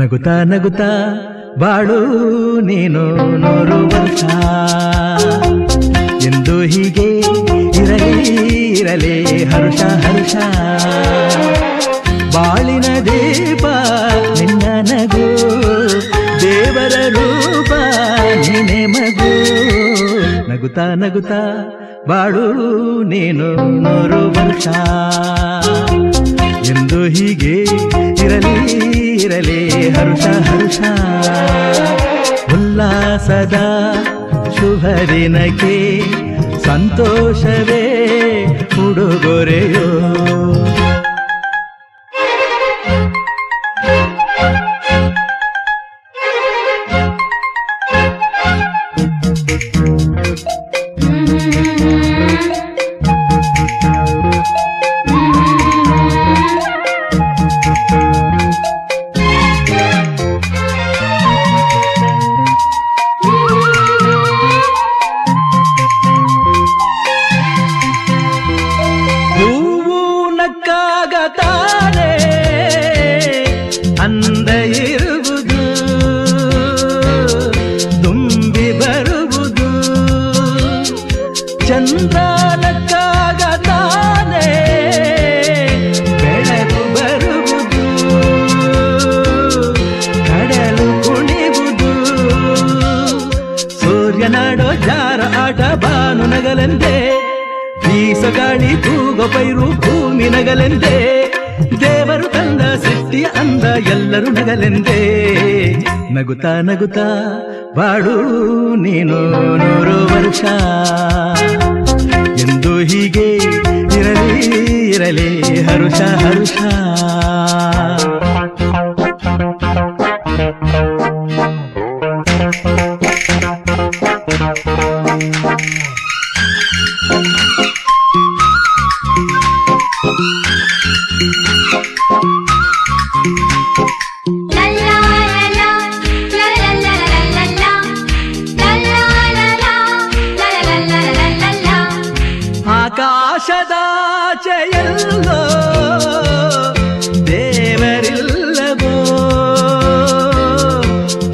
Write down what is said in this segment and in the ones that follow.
ನಗುತ್ತಾ ನಗುತ್ತಾ ಬಾಳು ನೀನು 100 ವರ್ಷ ಎಂದು ಹೀಗೆ ಇರಲಿ ಹರುಷ ಹರುಷ ಬಾಳಿನ ದೀಪ ನಿನ್ನ ನಗು ದೇವರ ರೂಪ ನೀನೆ ಮಗು ನಗುತ್ತಾ ನಗುತ್ತಾ ಬಾಳು ನೀನು 100 ವರ್ಷ ಎಂದು ಹೀಗೆ ಇರಲಿ ಹರುಷ ಹರುಷ ಉಲ್ಲಾಸದ ಶುಭ ದಿನಕ್ಕೆ ಸಂತೋಷವೇ ಉಡುಗೊರೆಯೋ ನಕ್ಕಾಗತಾನೆ ಅಂದ ಇರುವುದು ತುಂಬಿ ಬರುವುದು ಚಂದ್ರ ನಕ್ಕಾಗತಾನೆ ಬೆಳಕು ಬರುವುದು ಕಡಲು ಕುಣಿವುದು ಸೂರ್ಯನಾಡೋ ಜಾರ ಆಟ ಬಾನು ನಗಲೆಂದೇ ಬೀಸಗಾಳಿ ತೂಗೋ ಪೈರು ಭೂಮಿ ನಗಲೆಂದೇ ದೇವರು ತಂದ ಸೃಷ್ಟಿಯ ಅಂದ ಎಲ್ಲರೂ ನಗಲೆಂದೇ ನಗುತ್ತಾ ನಗುತ್ತಾ ಬಾಳು ನೀನು 100 ವರ್ಷ ಎಂದು ಹೀಗೆ ಇರಲಿ ಹರುಷ ಹರುಷ ಆಕಾಶದಾಚೆಯಲ್ಲೋ ದೇವರಿಲ್ಲವೋ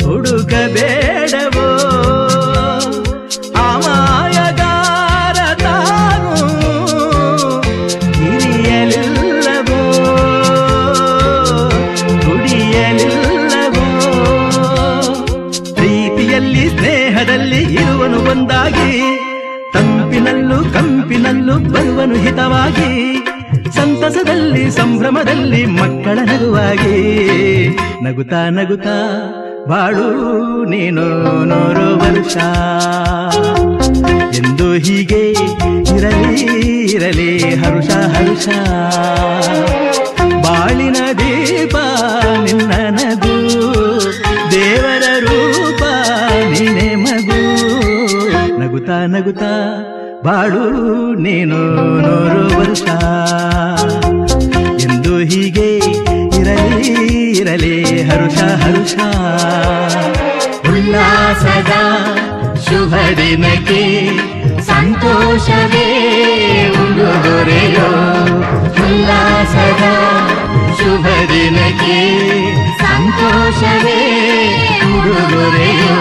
ಹುಡುಕಬೇಡವೋ ಅಮಾಯಗಾರ ತಾನು ಹಿರಿಯಲಿಲ್ಲವೋ ಕುಡಿಯಲಿಲ್ಲವೋ ಪ್ರೀತಿಯಲ್ಲಿ ಸ್ನೇಹದಲ್ಲಿ ಇರುವನು ಒಂದಾಗಿ ತಂಪಿನಲ್ಲೂ ಕಂಪಿನಲ್ಲೂ ಬರುವನು ಹಿತವಾಗಿ ಸಂತಸದಲ್ಲಿ ಸಂಭ್ರಮದಲ್ಲಿ ಮಕ್ಕಳ ನಗುವಾಗಿ ನಗುತ್ತಾ ನಗುತ್ತಾ ಬಾಳು ನೀನು 100 ವರ್ಷ ಎಂದು ಹೀಗೆ ಇರಲಿ ಹರುಷ ಹರುಷ ಬಾಳಿನ ದೀಪ ನಿನ್ನ ನಗು ದೇವರ ರೂಪ ನೀನೆ ಮಗು ನಗುತ್ತಾ ನಗುತ್ತಾ ಬಾಳು ನೀನು 100 ವರ್ಷ ಎಂದು ಹೀಗೆ ಇರಲಿ ಹರುಷ ಹರುಷ ಉಲ್ಲಾಸದ ಶುಭ ದಿನಕ್ಕೆ ಸಂತೋಷವೇ ಉಡುಗೊರೆಯೋ ಉಲ್ಲಾಸದ ಶುಭ ದಿನಕ್ಕೆ ಸಂತೋಷವೇ ಉಡುಗೊರೆಯೋ